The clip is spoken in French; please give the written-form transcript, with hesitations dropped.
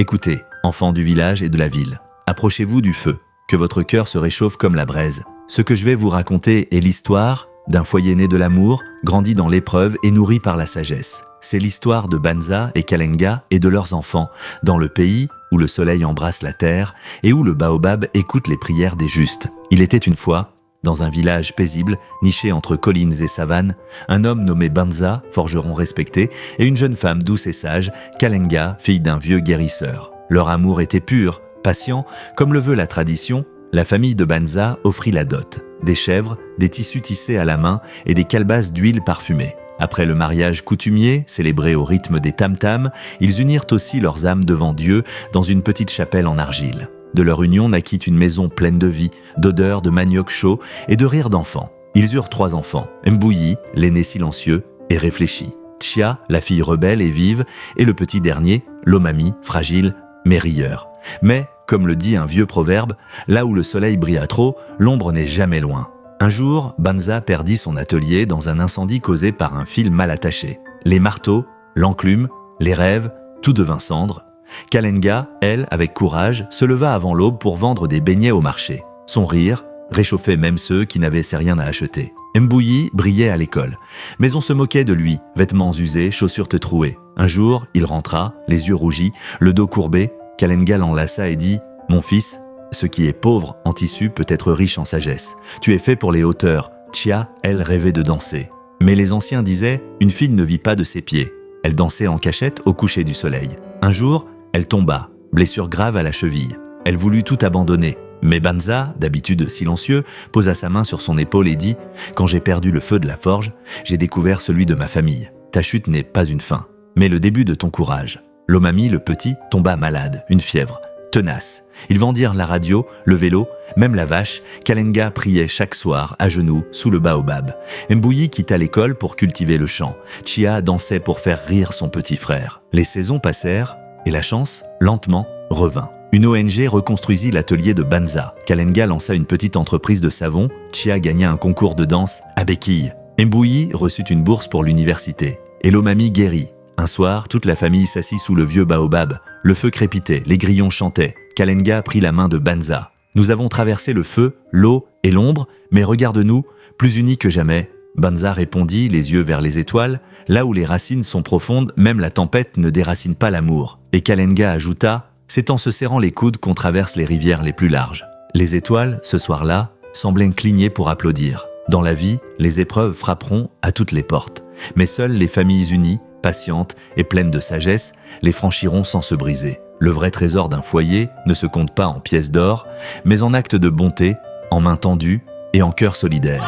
Écoutez, enfants du village et de la ville, approchez-vous du feu, que votre cœur se réchauffe comme la braise. Ce que je vais vous raconter est l'histoire d'un foyer né de l'amour, grandi dans l'épreuve et nourri par la sagesse. C'est l'histoire de Banza et Kalenga et de leurs enfants, dans le pays où le soleil embrasse la terre et où le baobab écoute les prières des justes. Il était une fois, dans un village paisible, niché entre collines et savanes, un homme nommé Banza, forgeron respecté, et une jeune femme douce et sage, Kalenga, fille d'un vieux guérisseur. Leur amour était pur, patient, comme le veut la tradition. La famille de Banza offrit la dot, des chèvres, des tissus tissés à la main et des calebasses d'huile parfumée. Après le mariage coutumier, célébré au rythme des tam-tams, ils unirent aussi leurs âmes devant Dieu dans une petite chapelle en argile. De leur union naquit une maison pleine de vie, d'odeurs de manioc chaud et de rires d'enfants. Ils eurent 3 enfants, Mbouyi, l'aîné silencieux et réfléchi, Tchia, la fille rebelle et vive, et le petit dernier, Lomami, fragile mais rieur. Mais, comme le dit un vieux proverbe, là où le soleil brille à trop, l'ombre n'est jamais loin. Un jour, Banza perdit son atelier dans un incendie causé par un fil mal attaché. Les marteaux, l'enclume, les rêves, tout devint cendre. Kalenga, elle, avec courage, se leva avant l'aube pour vendre des beignets au marché. Son rire réchauffait même ceux qui n'avaient rien à acheter. Mbouyi brillait à l'école, mais on se moquait de lui, vêtements usés, chaussures trouées. Un jour, il rentra, les yeux rougis, le dos courbé. Kalenga l'enlaça et dit « Mon fils, ce qui est pauvre en tissu peut être riche en sagesse. Tu es fait pour les hauteurs. » Tchia, elle, rêvait de danser. Mais les anciens disaient « Une fille ne vit pas de ses pieds. » Elle dansait en cachette au coucher du soleil. Un jour, elle tomba, blessure grave à la cheville. Elle voulut tout abandonner. Mais Banza, d'habitude silencieux, posa sa main sur son épaule et dit « Quand j'ai perdu le feu de la forge, j'ai découvert celui de ma famille. Ta chute n'est pas une fin, mais le début de ton courage. » Lomami, le petit, tomba malade, une fièvre, tenace. Ils vendirent la radio, le vélo, même la vache. Kalenga priait chaque soir, à genoux, sous le baobab. Mbouyi quitta l'école pour cultiver le champ. Tchia dansait pour faire rire son petit frère. Les saisons passèrent, et la chance, lentement, revint. Une ONG reconstruisit l'atelier de Banza. Kalenga lança une petite entreprise de savon. Tchia gagna un concours de danse à béquilles. Mbouyi reçut une bourse pour l'université. Et Lomami guérit. Un soir, toute la famille s'assit sous le vieux baobab. Le feu crépitait, les grillons chantaient. Kalenga prit la main de Banza. « Nous avons traversé le feu, l'eau et l'ombre, mais regarde-nous, plus unis que jamais. » Banza répondit, les yeux vers les étoiles. « Là où les racines sont profondes, même la tempête ne déracine pas l'amour. » Et Kalenga ajouta « C'est en se serrant les coudes qu'on traverse les rivières les plus larges. » Les étoiles, ce soir-là, semblaient cligner pour applaudir. Dans la vie, les épreuves frapperont à toutes les portes. Mais seules les familles unies, patientes et pleines de sagesse, les franchiront sans se briser. Le vrai trésor d'un foyer ne se compte pas en pièces d'or, mais en actes de bonté, en mains tendues et en cœur solidaire.